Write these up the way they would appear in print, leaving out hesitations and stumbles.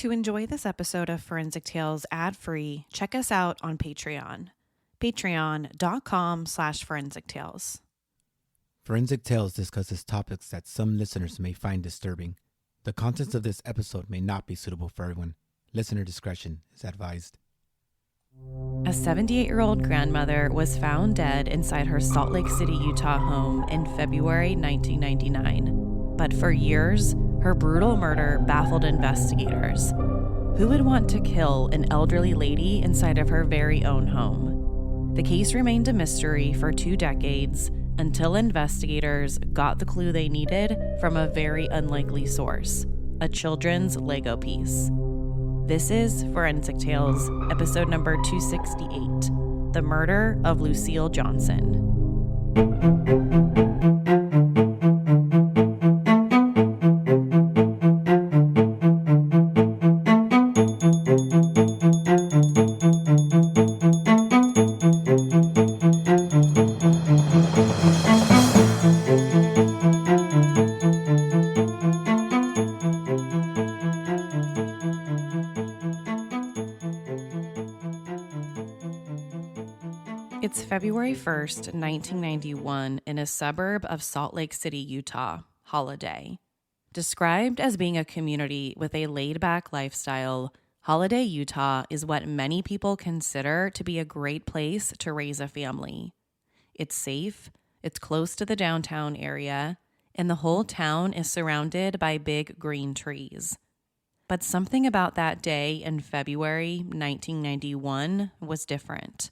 To enjoy this episode of Forensic Tales ad-free, check us out on Patreon. Patreon.com/Forensic Tales. Forensic Tales discusses topics that some listeners may find disturbing. The contents of this episode may not be suitable for everyone. Listener discretion is advised. A 78-year-old grandmother was found dead inside her Salt Lake City, Utah home in February 1999. But for years, her brutal murder baffled investigators. Who would want to kill an elderly lady inside of her very own home? The case remained a mystery for 2 decades until investigators got the clue they needed from a very unlikely source, a children's Lego piece. This is Forensic Tales, episode number 268, The Murder of Lucille Johnson. It's February 1st, 1991, in a suburb of Salt Lake City, Utah, Holiday. Described as being a community with a laid-back lifestyle, Holiday, Utah is what many people consider to be a great place to raise a family. It's safe, it's close to the downtown area, and the whole town is surrounded by big green trees. But something about that day in February 1991 was different.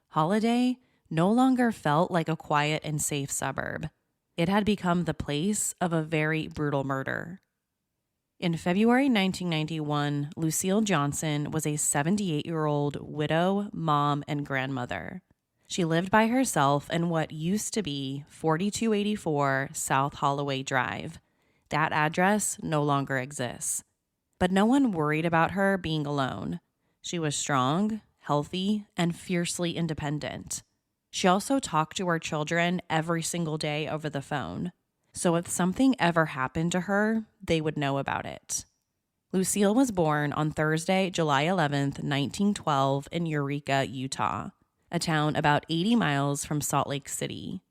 Holiday no longer felt like a quiet and safe suburb. It had become the place of a very brutal murder. In February 1991, Lucille Johnson was a 78-year-old widow, mom, and grandmother. She lived by herself in what used to be 4284 South Holloway Drive. That address no longer exists. But no one worried about her being alone. She was strong, healthy, and fiercely independent. She also talked to her children every single day over the phone. So if something ever happened to her, they would know about it. Lucille was born on Thursday, July 11th, 1912 in Eureka, Utah, a town about 80 miles from Salt Lake City.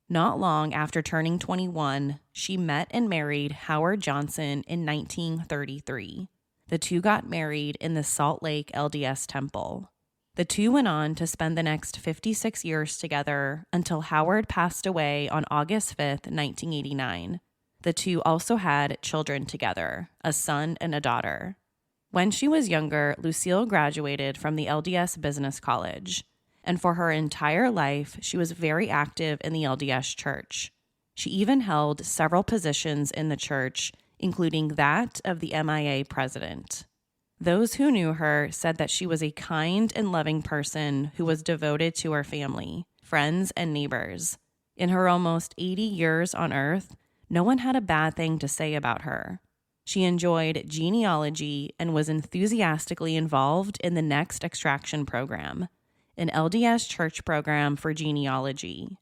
Not long after turning 21, she met and married Howard Johnson in 1933. The two got married in the Salt Lake LDS Temple. The two went on to spend the next 56 years together until Howard passed away on August 5th, 1989. The two also had children together, a son and a daughter. When she was younger, Lucille graduated from the LDS Business College, and for her entire life, she was very active in the LDS Church. She even held several positions in the church, including that of the MIA president. Those who knew her said that she was a kind and loving person who was devoted to her family, friends, and neighbors. In her almost 80 years on Earth, no one had a bad thing to say about her. She enjoyed genealogy and was enthusiastically involved in the Next Extraction Program, an LDS church program for genealogy.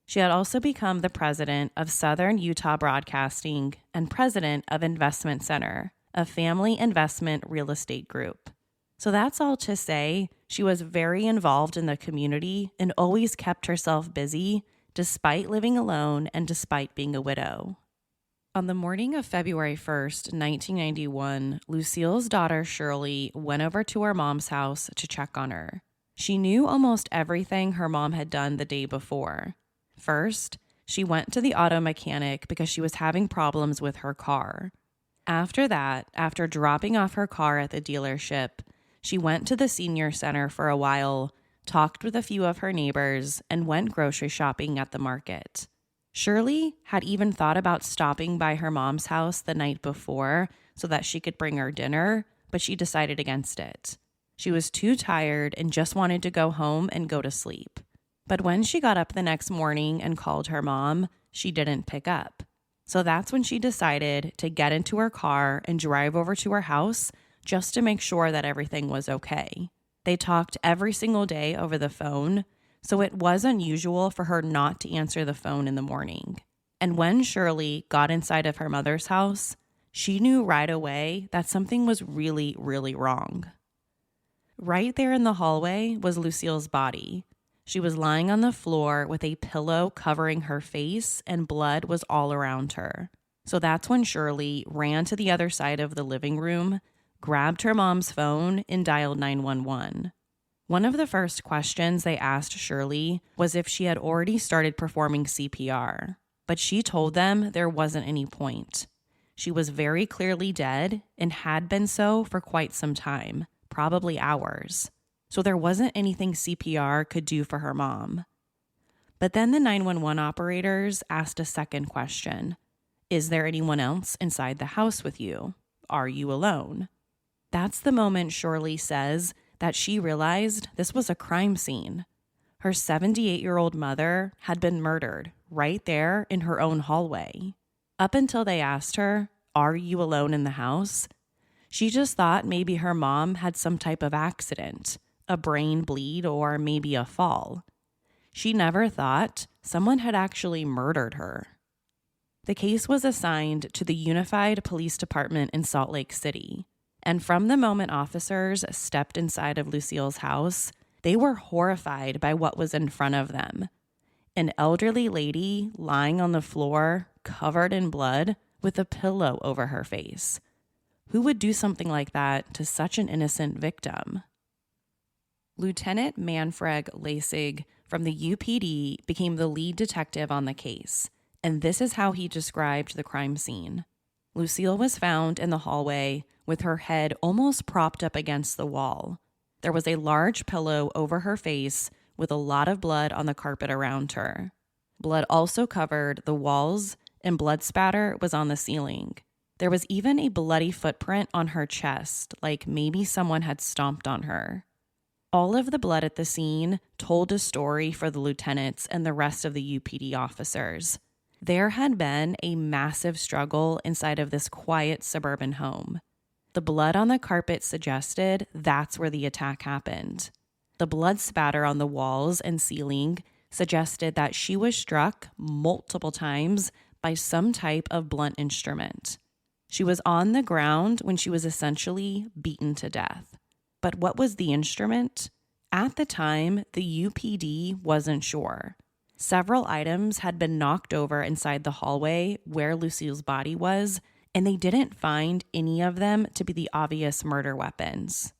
She had also become the president of Southern Utah Broadcasting and president of Investment Center, a family investment real estate group. So that's all to say, she was very involved in the community and always kept herself busy, despite living alone and despite being a widow. On the morning of February 1st, 1991, Lucille's daughter Shirley went over to her mom's house to check on her. She knew almost everything her mom had done the day before. First, she went to the auto mechanic because she was having problems with her car. After that, after dropping off her car at the dealership, she went to the senior center for a while, talked with a few of her neighbors, and went grocery shopping at the market. Shirley had even thought about stopping by her mom's house the night before so that she could bring her dinner, but she decided against it. She was too tired and just wanted to go home and go to sleep. But when she got up the next morning and called her mom, she didn't pick up. So that's when she decided to get into her car and drive over to her house just to make sure that everything was okay. They talked every single day over the phone, so it was unusual for her not to answer the phone in the morning. And when Shirley got inside of her mother's house, she knew right away that something was really, really wrong. Right there in the hallway was Lucille's body. She was lying on the floor with a pillow covering her face, and blood was all around her. So that's when Shirley ran to the other side of the living room, grabbed her mom's phone, and dialed 911. One of the first questions they asked Shirley was if she had already started performing CPR, but she told them there wasn't any point. She was very clearly dead and had been so for quite some time, probably hours. So there wasn't anything CPR could do for her mom. But then the 911 operators asked a second question. Is there anyone else inside the house with you? Are you alone? That's the moment Shirley says that she realized this was a crime scene. Her 78-year-old mother had been murdered right there in her own hallway. Up until they asked her, "Are you alone in the house?" she just thought maybe her mom had some type of accident, a brain bleed, or maybe a fall. She never thought someone had actually murdered her. The case was assigned to the Unified Police Department in Salt Lake City. And from the moment officers stepped inside of Lucille's house, they were horrified by what was in front of them. An elderly lady lying on the floor, covered in blood, with a pillow over her face. Who would do something like that to such an innocent victim? Lieutenant Manfred Lasig from the UPD became the lead detective on the case, and this is how he described the crime scene. Lucille was found in the hallway with her head almost propped up against the wall. There was a large pillow over her face with a lot of blood on the carpet around her. Blood also covered the walls, and blood spatter was on the ceiling. There was even a bloody footprint on her chest, like maybe someone had stomped on her. All of the blood at the scene told a story for the lieutenants and the rest of the UPD officers. There had been a massive struggle inside of this quiet suburban home. The blood on the carpet suggested that's where the attack happened. The blood spatter on the walls and ceiling suggested that she was struck multiple times by some type of blunt instrument. She was on the ground when she was essentially beaten to death. But what was the instrument? At the time, the UPD wasn't sure. Several items had been knocked over inside the hallway where Lucille's body was, and they didn't find any of them to be the obvious murder weapons.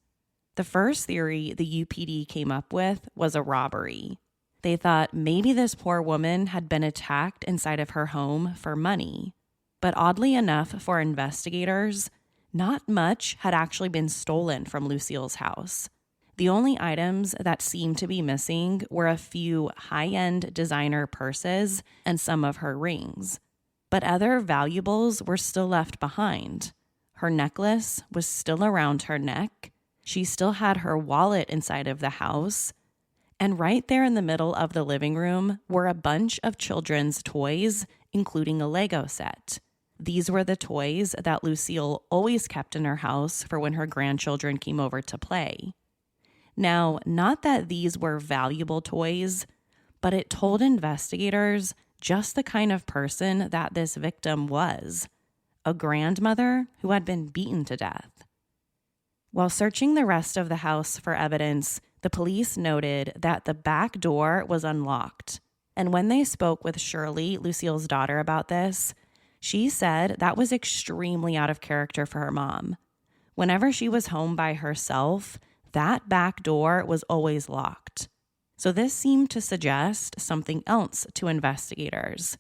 The first theory the UPD came up with was a robbery. They thought maybe this poor woman had been attacked inside of her home for money. But oddly enough for investigators, not much had actually been stolen from Lucille's house. The only items that seemed to be missing were a few high-end designer purses and some of her rings. But other valuables were still left behind. Her necklace was still around her neck. She still had her wallet inside of the house. And right there in the middle of the living room were a bunch of children's toys, including a Lego set. These were the toys that Lucille always kept in her house for when her grandchildren came over to play. Now, not that these were valuable toys, but it told investigators just the kind of person that this victim was, a grandmother who had been beaten to death. While searching the rest of the house for evidence, the police noted that the back door was unlocked. And when they spoke with Shirley, Lucille's daughter, about this, she said that was extremely out of character for her mom. Whenever she was home by herself, that back door was always locked. So this seemed to suggest something else to investigators.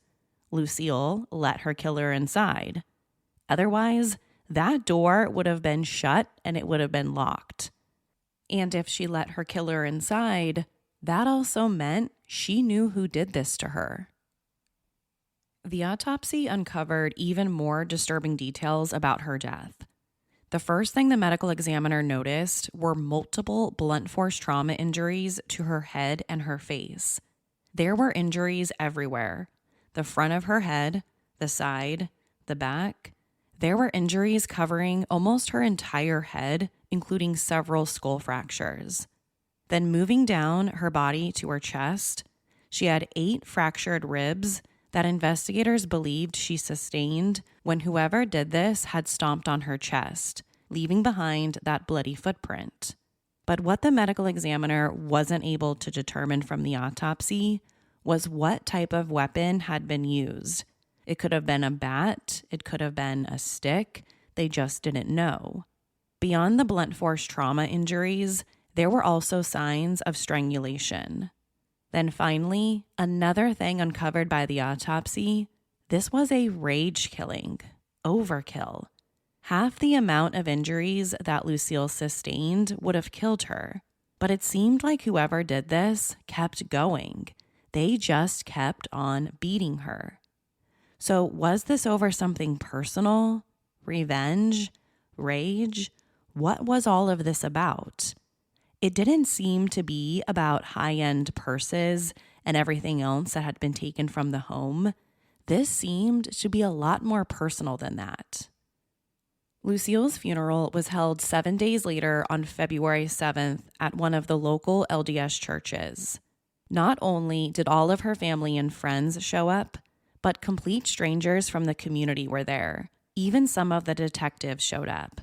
Lucille let her killer inside. Otherwise, that door would have been shut and it would have been locked. And if she let her killer inside, that also meant she knew who did this to her. The autopsy uncovered even more disturbing details about her death. The first thing the medical examiner noticed were multiple blunt force trauma injuries to her head and her face. There were injuries everywhere. The front of her head, the side, the back. There were injuries covering almost her entire head, including several skull fractures. Then moving down her body to her chest, she had 8 fractured ribs that investigators believed she sustained when whoever did this had stomped on her chest, leaving behind that bloody footprint. But what the medical examiner wasn't able to determine from the autopsy was what type of weapon had been used. It could have been a bat, it could have been a stick, they just didn't know. Beyond the blunt force trauma injuries, there were also signs of strangulation. Then finally, another thing uncovered by the autopsy, this was a rage killing, overkill. Half the amount of injuries that Lucille sustained would have killed her, but it seemed like whoever did this kept going. They just kept on beating her. So was this over something personal? Revenge? Rage? What was all of this about? It didn't seem to be about high-end purses and everything else that had been taken from the home. This seemed to be a lot more personal than that. Lucille's funeral was held 7 days later on February 7th at one of the local LDS churches. Not only did all of her family and friends show up, but complete strangers from the community were there. Even some of the detectives showed up.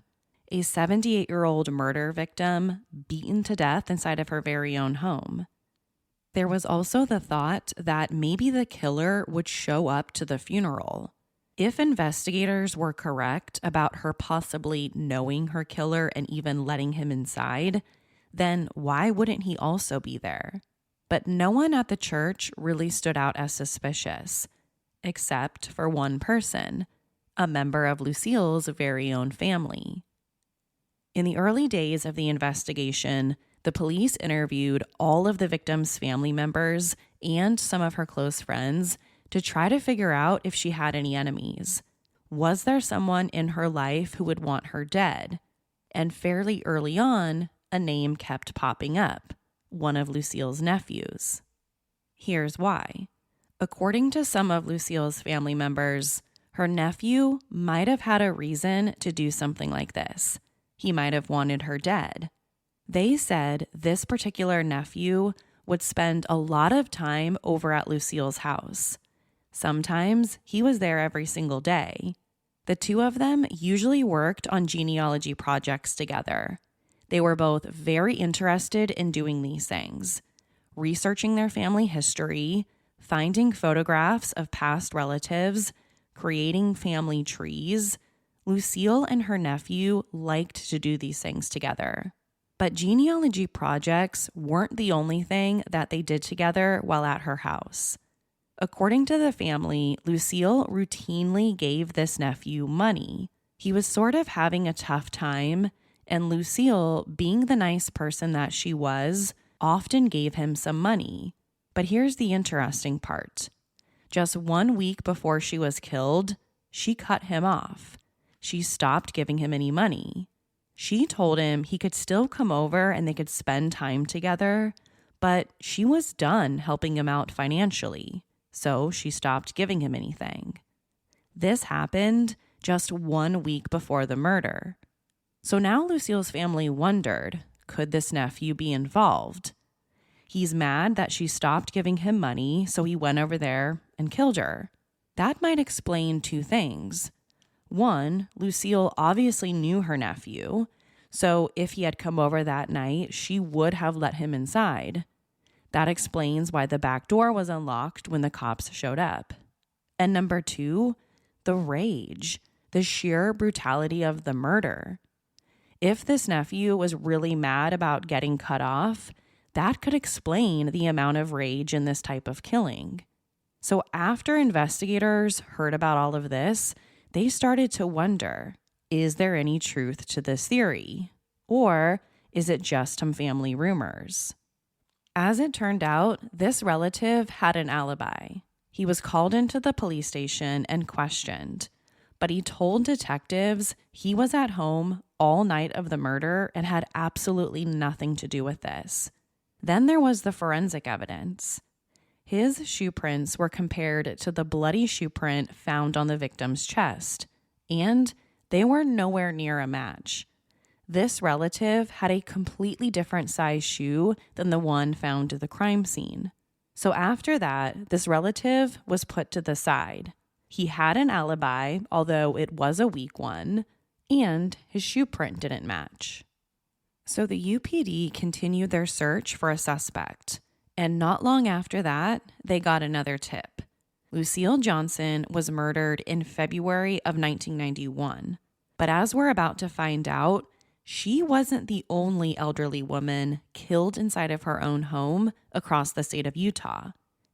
A 78-year-old murder victim beaten to death inside of her very own home. There was also the thought that maybe the killer would show up to the funeral. If investigators were correct about her possibly knowing her killer and even letting him inside, then why wouldn't he also be there? But no one at the church really stood out as suspicious, except for one person, a member of Lucille's very own family. In the early days of the investigation, the police interviewed all of the victim's family members and some of her close friends to try to figure out if she had any enemies. Was there someone in her life who would want her dead? And fairly early on, a name kept popping up, one of Lucille's nephews. Here's why. According to some of Lucille's family members, her nephew might have had a reason to do something like this. He might have wanted her dead. They said this particular nephew would spend a lot of time over at Lucille's house. Sometimes he was there every single day. The two of them usually worked on genealogy projects together. They were both very interested in doing these things, researching their family history, finding photographs of past relatives, creating family trees. Lucille and her nephew liked to do these things together. But genealogy projects weren't the only thing that they did together while at her house. According to the family, Lucille routinely gave this nephew money. He was sort of having a tough time, and Lucille, being the nice person that she was, often gave him some money. But here's the interesting part. Just 1 week before she was killed, she cut him off. She stopped giving him any money. She told him he could still come over and they could spend time together, but she was done helping him out financially, so she stopped giving him anything. This happened just 1 week before the murder. So now Lucille's family wondered, could this nephew be involved? He's mad that she stopped giving him money, so he went over there and killed her. That might explain two things. One, Lucille obviously knew her nephew, so if he had come over that night, she would have let him inside. That explains why the back door was unlocked when the cops showed up. And number two, the rage, the sheer brutality of the murder. If this nephew was really mad about getting cut off, that could explain the amount of rage in this type of killing. So after investigators heard about all of this, they started to wonder, is there any truth to this theory? Or is it just some family rumors? As it turned out, this relative had an alibi. He was called into the police station and questioned, but he told detectives he was at home all night of the murder and had absolutely nothing to do with this. Then there was the forensic evidence. His shoe prints were compared to the bloody shoe print found on the victim's chest, and they were nowhere near a match. This relative had a completely different size shoe than the one found at the crime scene. So after that, this relative was put to the side. He had an alibi, although it was a weak one, and his shoe print didn't match. So the UPD continued their search for a suspect, and not long after that, they got another tip. Lucille Johnson was murdered in February of 1991. But as we're about to find out, she wasn't the only elderly woman killed inside of her own home across the state of Utah.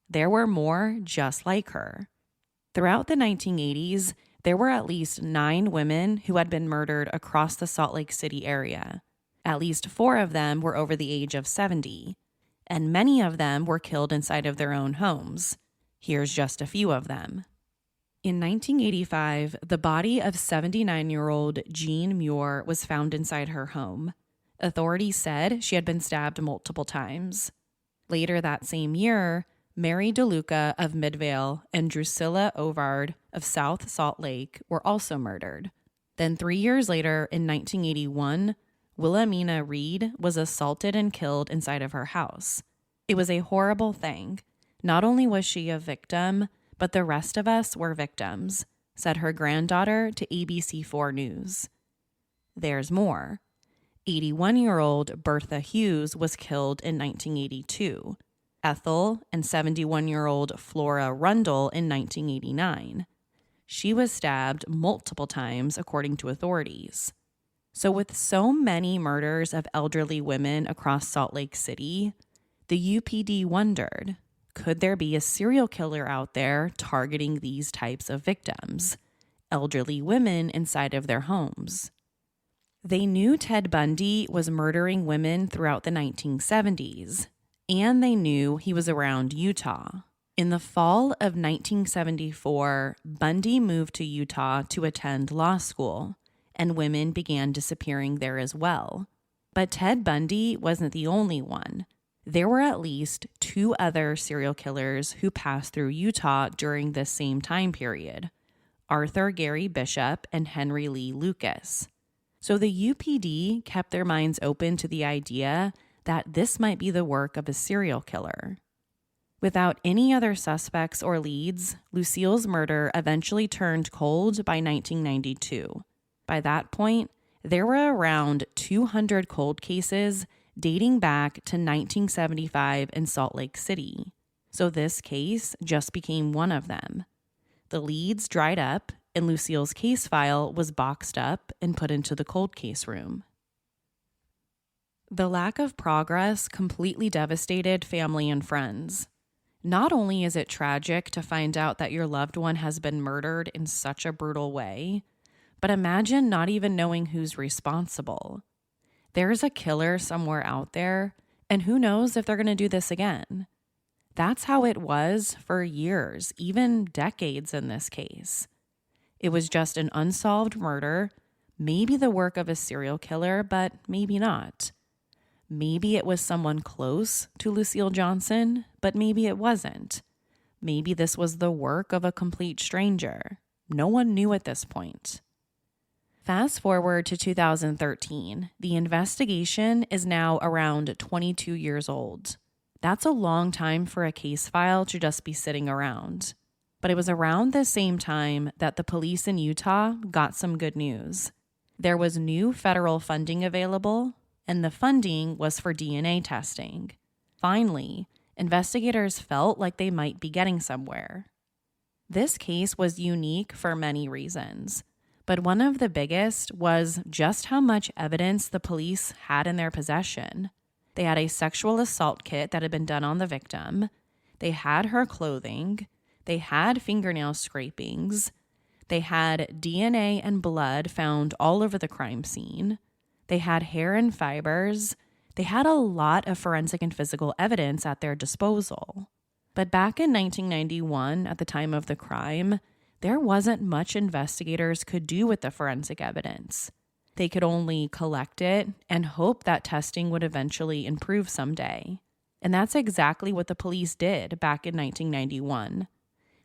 There were more just like her. Throughout the 1980s, there were at least 9 women who had been murdered across the Salt Lake City area. At least 4 of them were over the age of 70, and many of them were killed inside of their own homes. Here's just a few of them. In 1985, the body of 79-year-old Jean Muir was found inside her home. Authorities said she had been stabbed multiple times. Later that same year, Mary DeLuca of Midvale and Drusilla Ovard of South Salt Lake were also murdered. Then 3 years later, in 1981, Wilhelmina Reed was assaulted and killed inside of her house. It was a horrible thing. Not only was she a victim, but the rest of us were victims, said her granddaughter to ABC4 News. There's more. 81-year-old Bertha Hughes was killed in 1982. Ethel and 71-year-old Flora Rundle in 1989. She was stabbed multiple times, according to authorities. So with so many murders of elderly women across Salt Lake City, the UPD wondered, could there be a serial killer out there targeting these types of victims, elderly women inside of their homes? They knew Ted Bundy was murdering women throughout the 1970s, and they knew he was around Utah. In the fall of 1974, Bundy moved to Utah to attend law school, and women began disappearing there as well. But Ted Bundy wasn't the only one. There were at least 2 other serial killers who passed through Utah during this same time period, Arthur Gary Bishop and Henry Lee Lucas. So the UPD kept their minds open to the idea that this might be the work of a serial killer. Without any other suspects or leads, Lucille's murder eventually turned cold by 1992. By that point, there were around 200 cold cases dating back to 1975 in Salt Lake City. So this case just became one of them. The leads dried up, and Lucille's case file was boxed up and put into the cold case room. The lack of progress completely devastated family and friends. Not only is it tragic to find out that your loved one has been murdered in such a brutal way, but imagine not even knowing who's responsible. There's a killer somewhere out there, and who knows if they're going to do this again. That's how it was for years, even decades in this case. It was just an unsolved murder, maybe the work of a serial killer, but maybe not. Maybe it was someone close to Lucille Johnson, but maybe it wasn't. Maybe this was the work of a complete stranger. No one knew at this point. Fast forward to 2013. The investigation is now around 22 years old. That's a long time for a case file to just be sitting around. But it was around the same time that the police in Utah got some good news. There was new federal funding available, and the funding was for DNA testing. Finally, investigators felt like they might be getting somewhere. This case was unique for many reasons, but one of the biggest was just how much evidence the police had in their possession. They had a sexual assault kit that had been done on the victim. They had her clothing. They had fingernail scrapings. They had DNA and blood found all over the crime scene. They had hair and fibers. They had a lot of forensic and physical evidence at their disposal. But back in 1991, at the time of the crime, there wasn't much investigators could do with the forensic evidence. They could only collect it and hope that testing would eventually improve someday. And that's exactly what the police did back in 1991.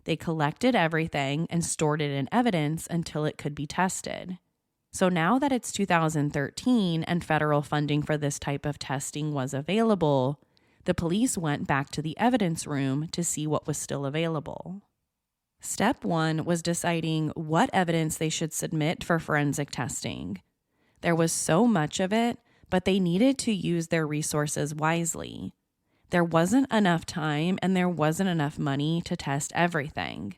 They collected everything and stored it in evidence until it could be tested. So now that it's 2013 and federal funding for this type of testing was available, the police went back to the evidence room to see what was still available. Step 1 was deciding what evidence they should submit for forensic testing. There was so much of it, but they needed to use their resources wisely. There wasn't enough time and there wasn't enough money to test everything.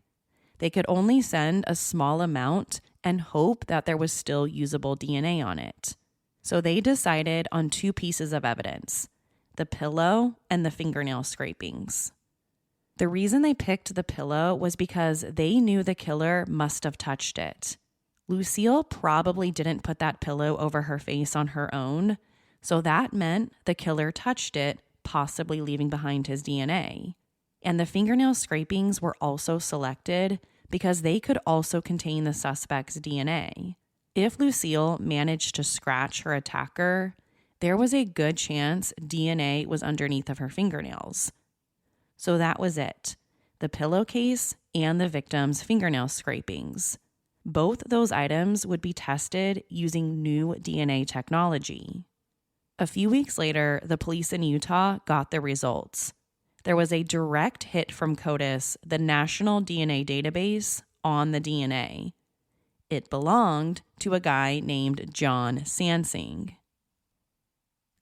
They could only send a small amount and hope that there was still usable DNA on it. So they decided on 2 pieces of evidence, the pillow and the fingernail scrapings. The reason they picked the pillow was because they knew the killer must have touched it. Lucille probably didn't put that pillow over her face on her own, so that meant the killer touched it, possibly leaving behind his DNA. And the fingernail scrapings were also selected because they could also contain the suspect's DNA. If Lucille managed to scratch her attacker, there was a good chance DNA was underneath of her fingernails. So that was it, the pillowcase and the victim's fingernail scrapings. Both those items would be tested using new DNA technology. A few weeks later, the police in Utah got the results. There was a direct hit from CODIS, the national DNA database, on the DNA. It belonged to a guy named John Sansing.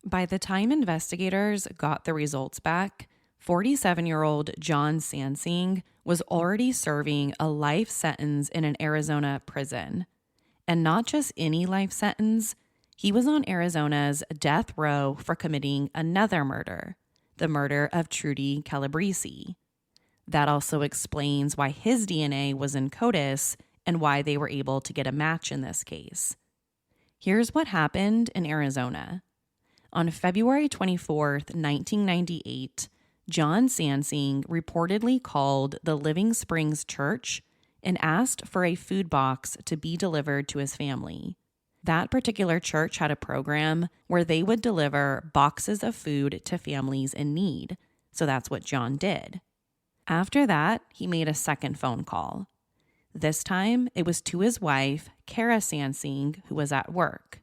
By the time investigators got the results back, 47-year-old John Sansing was already serving a life sentence in an Arizona prison. And not just any life sentence, he was on Arizona's death row for committing another murder, the murder of Trudy Calabrese. That also explains why his DNA was in CODIS and why they were able to get a match in this case. Here's what happened in Arizona. On February 24th, 1998, John Sansing reportedly called the Living Springs Church and asked for a food box to be delivered to his family. That particular church had a program where they would deliver boxes of food to families in need, so that's what John did. After that, he made a second phone call. This time, it was to his wife, Kara Sansing, who was at work.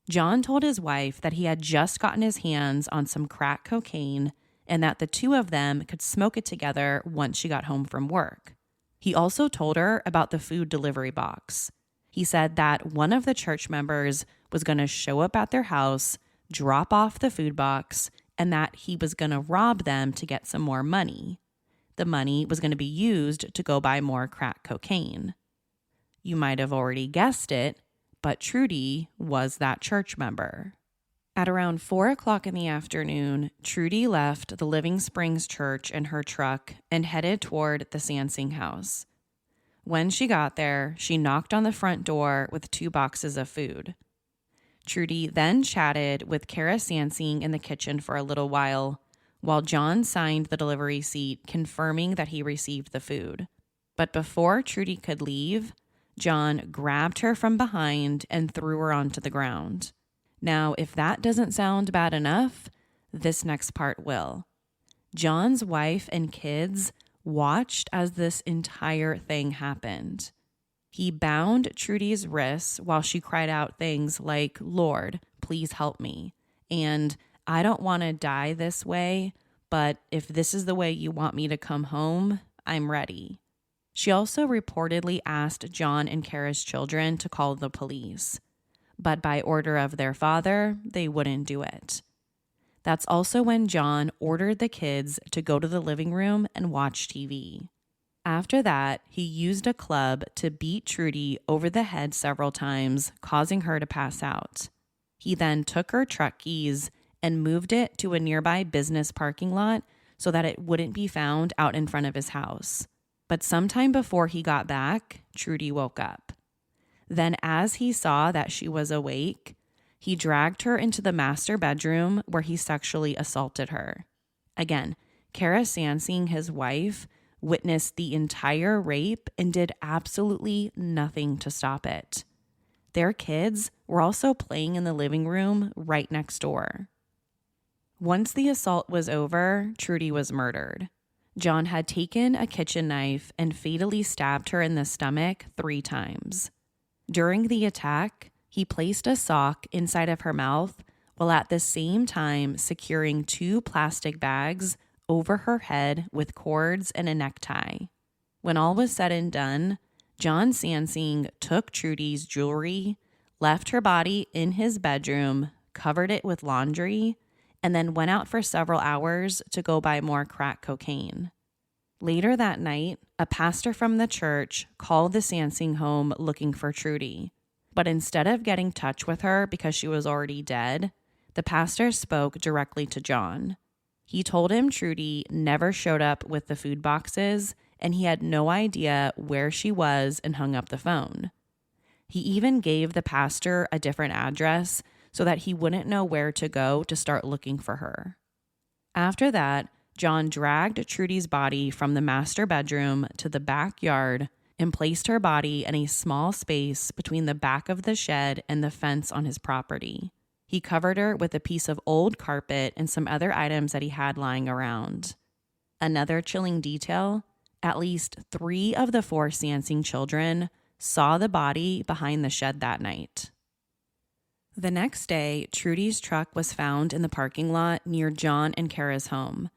John told his wife that he had just gotten his hands on some crack cocaine and that the two of them could smoke it together once she got home from work. He also told her about the food delivery box. He said that one of the church members was going to show up at their house, drop off the food box, and that he was going to rob them to get some more money. The money was going to be used to go buy more crack cocaine. You might have already guessed it, but Trudy was that church member. At around 4 o'clock in the afternoon, Trudy left the Living Springs Church in her truck and headed toward the Sansing house. When she got there, she knocked on the front door with 2 boxes of food. Trudy then chatted with Kara Sansing in the kitchen for a little while John signed the delivery receipt confirming that he received the food. But before Trudy could leave, John grabbed her from behind and threw her onto the ground. Now, if that doesn't sound bad enough, this next part will. John's wife and kids watched as this entire thing happened. He bound Trudy's wrists while she cried out things like, "Lord, please help me," and "I don't want to die this way, but if this is the way you want me to come home, I'm ready." She also reportedly asked John and Kara's children to call the police, but by order of their father, they wouldn't do it. That's also when John ordered the kids to go to the living room and watch TV. After that, he used a club to beat Trudy over the head several times, causing her to pass out. He then took her truck keys and moved it to a nearby business parking lot so that it wouldn't be found out in front of his house. But sometime before he got back, Trudy woke up. Then as he saw that she was awake, he dragged her into the master bedroom where he sexually assaulted her. Again, Kara Sansing, his wife, witnessed the entire rape and did absolutely nothing to stop it. Their kids were also playing in the living room right next door. Once the assault was over, Trudy was murdered. John had taken a kitchen knife and fatally stabbed her in the stomach 3 times. During the attack, he placed a sock inside of her mouth while at the same time securing 2 plastic bags over her head with cords and a necktie. When all was said and done, John Sansing took Trudy's jewelry, left her body in his bedroom, covered it with laundry, and then went out for several hours to go buy more crack cocaine. Later that night, a pastor from the church called the Sansing home looking for Trudy. But instead of getting in touch with her because she was already dead, the pastor spoke directly to John. He told him Trudy never showed up with the food boxes, and he had no idea where she was, and hung up the phone. He even gave the pastor a different address so that he wouldn't know where to go to start looking for her. After that, John dragged Trudy's body from the master bedroom to the backyard and placed her body in a small space between the back of the shed and the fence on his property. He covered her with a piece of old carpet and some other items that he had lying around. Another chilling detail, at least 3 of the 4 Sansing children saw the body behind the shed that night. The next day, Trudy's truck was found in the parking lot near John and Kara's home.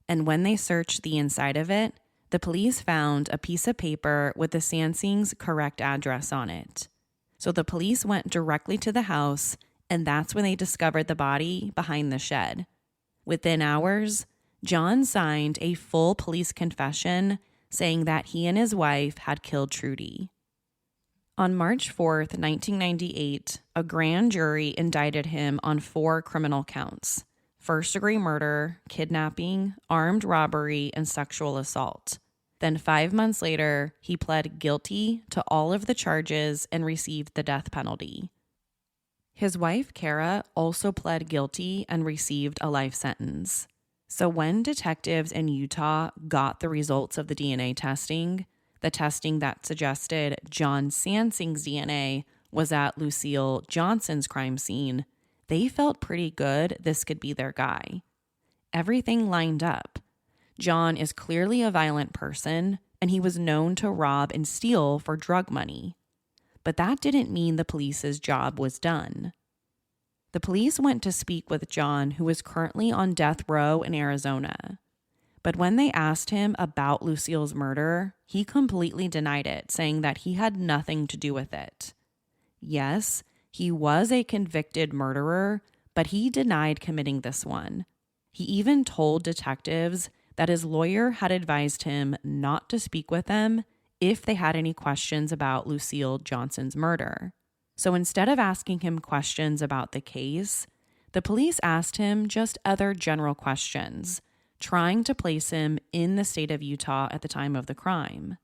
And when they searched the inside of it, the police found a piece of paper with the Sansing's correct address on it. So the police went directly to the house, and that's when they discovered the body behind the shed. Within hours, John signed a full police confession saying that he and his wife had killed Trudy. On March 4th, 1998, a grand jury indicted him on 4 criminal counts: first-degree murder, kidnapping, armed robbery, and sexual assault. Then 5 months later, he pled guilty to all of the charges and received the death penalty. His wife, Kara, also pled guilty and received a life sentence. So when detectives in Utah got the results of the DNA testing, the testing that suggested John Sansing's DNA was at Lucille Johnson's crime scene, they felt pretty good this could be their guy. Everything lined up. John is clearly a violent person, and he was known to rob and steal for drug money. But that didn't mean the police's job was done. The police went to speak with John, who is currently on death row in Arizona. But when they asked him about Lucille's murder, he completely denied it, saying that he had nothing to do with it. Yes, he was a convicted murderer, but he denied committing this one. He even told detectives that his lawyer had advised him not to speak with them if they had any questions about Lucille Johnson's murder. So instead of asking him questions about the case, the police asked him just other general questions, trying to place him in the state of Utah at the time of the crime.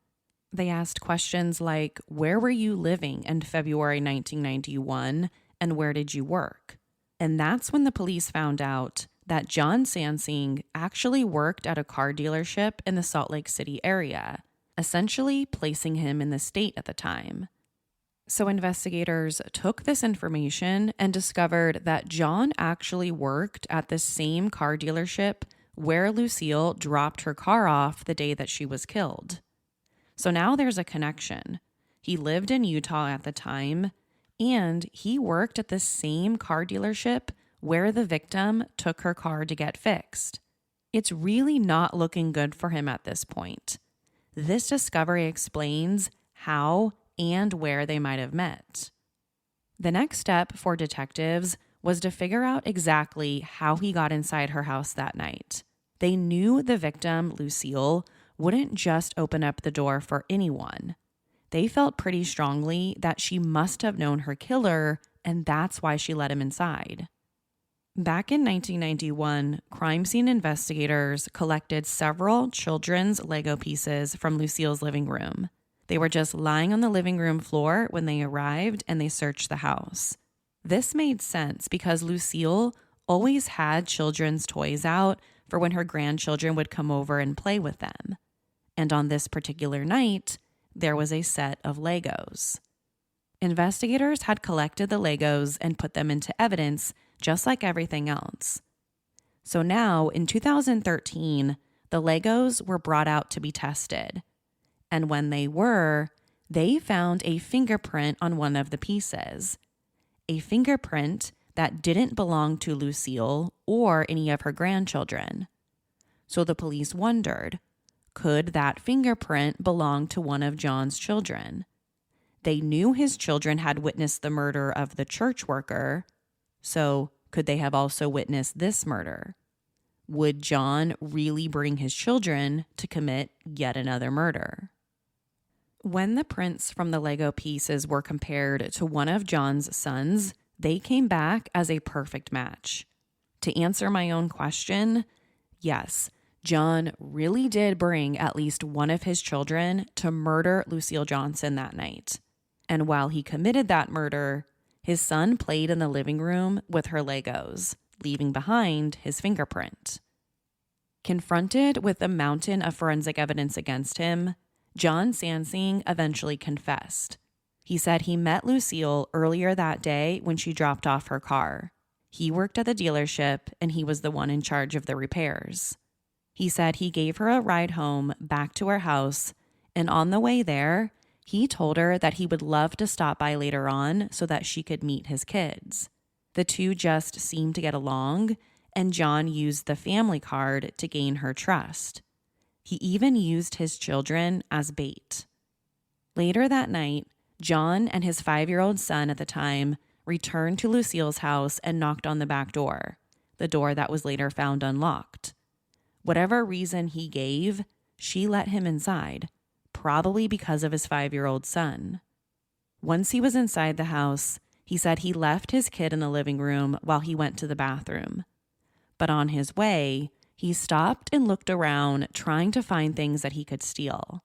They asked questions like, where were you living in February 1991, and where did you work? And that's when the police found out that John Sansing actually worked at a car dealership in the Salt Lake City area, essentially placing him in the state at the time. So investigators took this information and discovered that John actually worked at the same car dealership where Lucille dropped her car off the day that she was killed. So now there's a connection. He lived in Utah at the time, and he worked at the same car dealership where the victim took her car to get fixed. It's really not looking good for him at this point. This discovery explains how and where they might have met. The next step for detectives was to figure out exactly how he got inside her house that night. They knew the victim, Lucille, wouldn't just open up the door for anyone. They felt pretty strongly that she must have known her killer, and that's why she let him inside. Back in 1991, crime scene investigators collected several children's Lego pieces from Lucille's living room. They were just lying on the living room floor when they arrived, and they searched the house. This made sense because Lucille always had children's toys out for when her grandchildren would come over and play with them. And on this particular night, there was a set of Legos. Investigators had collected the Legos and put them into evidence, just like everything else. So now, in 2013, the Legos were brought out to be tested. And when they were, they found a fingerprint on one of the pieces. A fingerprint that didn't belong to Lucille or any of her grandchildren. So the police wondered, could that fingerprint belong to one of John's children? They knew his children had witnessed the murder of the church worker, so could they have also witnessed this murder? Would John really bring his children to commit yet another murder? When the prints from the Lego pieces were compared to one of John's sons, they came back as a perfect match. To answer my own question, yes, John really did bring at least one of his children to murder Lucille Johnson that night. And while he committed that murder, his son played in the living room with her Legos, leaving behind his fingerprint. Confronted with a mountain of forensic evidence against him, John Sansing eventually confessed. He said he met Lucille earlier that day when she dropped off her car. He worked at the dealership and he was the one in charge of the repairs. He said he gave her a ride home back to her house, and on the way there, he told her that he would love to stop by later on so that she could meet his kids. The two just seemed to get along, and John used the family card to gain her trust. He even used his children as bait. Later that night, John and his 5-year-old son at the time returned to Lucille's house and knocked on the back door, the door that was later found unlocked. Whatever reason he gave, she let him inside, probably because of his 5-year-old son. Once he was inside the house, he said he left his kid in the living room while he went to the bathroom. But on his way, he stopped and looked around, trying to find things that he could steal.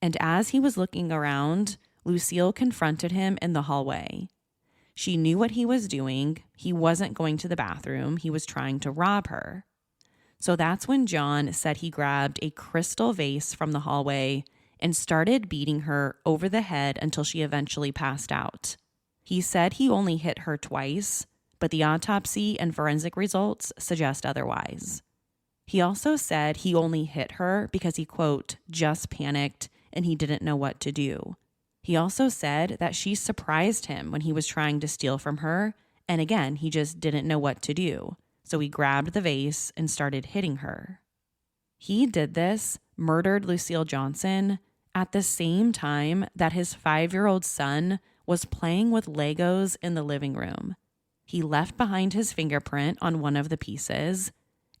And as he was looking around, Lucille confronted him in the hallway. She knew what he was doing. He wasn't going to the bathroom. He was trying to rob her. So that's when John said he grabbed a crystal vase from the hallway and started beating her over the head until she eventually passed out. He said he only hit her twice, but the autopsy and forensic results suggest otherwise. He also said he only hit her because he, quote, just panicked and he didn't know what to do. He also said that she surprised him when he was trying to steal from her, and again, he just didn't know what to do. So he grabbed the vase and started hitting her. He did this, murdered Lucille Johnson, at the same time that his 5-year-old son was playing with Legos in the living room. He left behind his fingerprint on one of the pieces,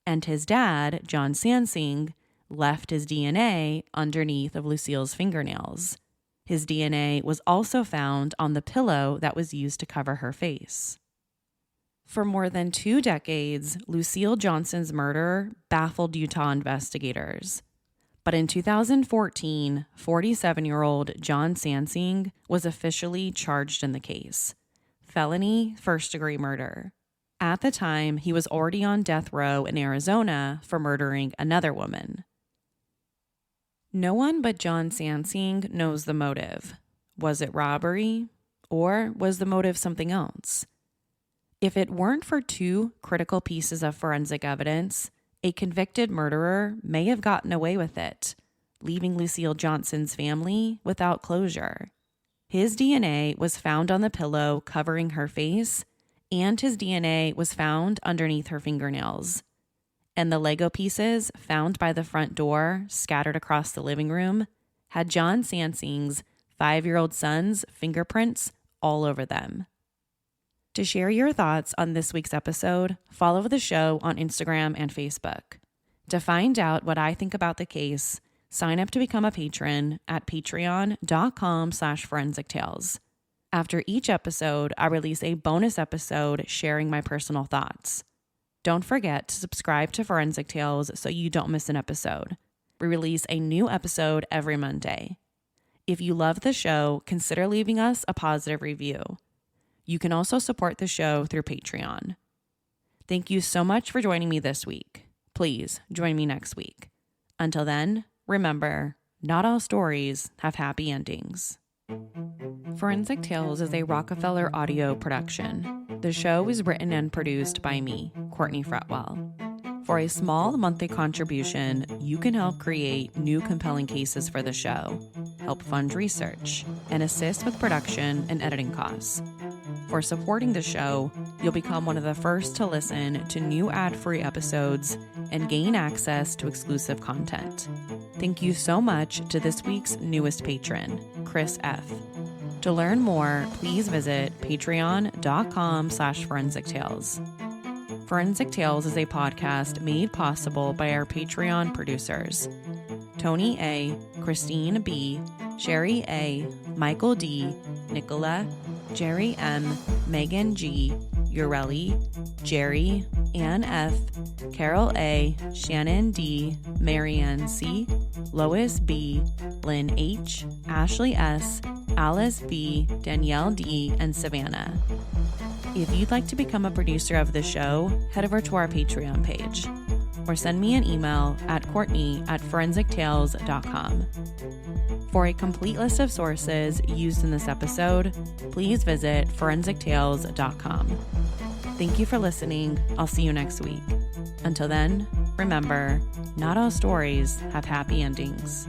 and his dad, John Sansing, left his DNA underneath of Lucille's fingernails. His DNA was also found on the pillow that was used to cover her face. For more than 2 decades, Lucille Johnson's murder baffled Utah investigators. But in 2014, 47-year-old John Sansing was officially charged in the case. Felony first-degree murder. At the time, he was already on death row in Arizona for murdering another woman. No one but John Sansing knows the motive. Was it robbery? Or was the motive something else? If it weren't for 2 critical pieces of forensic evidence, a convicted murderer may have gotten away with it, leaving Lucille Johnson's family without closure. His DNA was found on the pillow covering her face, and his DNA was found underneath her fingernails. And the Lego pieces found by the front door, scattered across the living room, had John Sansing's 5-year-old son's fingerprints all over them. To share your thoughts on this week's episode, follow the show on Instagram and Facebook. To find out what I think about the case, sign up to become a patron at patreon.com/forensictales. After each episode, I release a bonus episode sharing my personal thoughts. Don't forget to subscribe to Forensic Tales so you don't miss an episode. We release a new episode every Monday. If you love the show, consider leaving us a positive review. You can also support the show through Patreon. Thank you so much for joining me this week. Please join me next week. Until then, remember, not all stories have happy endings. Forensic Tales is a Rockefeller audio production. The show is written and produced by me, Courtney Fretwell. For a small monthly contribution, you can help create new compelling cases for the show, help fund research, and assist with production and editing costs. For supporting the show, you'll become one of the first to listen to new ad-free episodes and gain access to exclusive content. Thank you so much to this week's newest patron, Chris F. To learn more, please visit patreon.com/Forensic Tales. Forensic Tales is a podcast made possible by our Patreon producers, Tony A., Christine B., Sherry A., Michael D., Nicola, Jerry M., Megan G., Ureli, Jerry, Ann F., Carol A., Shannon D., Marianne C., Lois B., Lynn H., Ashley S., Alice B., Danielle D., and Savannah. If you'd like to become a producer of the show, head over to our Patreon page or send me an email at Courtney@forensictales.com. For a complete list of sources used in this episode, please visit forensictales.com. Thank you for listening. I'll see you next week. Until then, remember, not all stories have happy endings.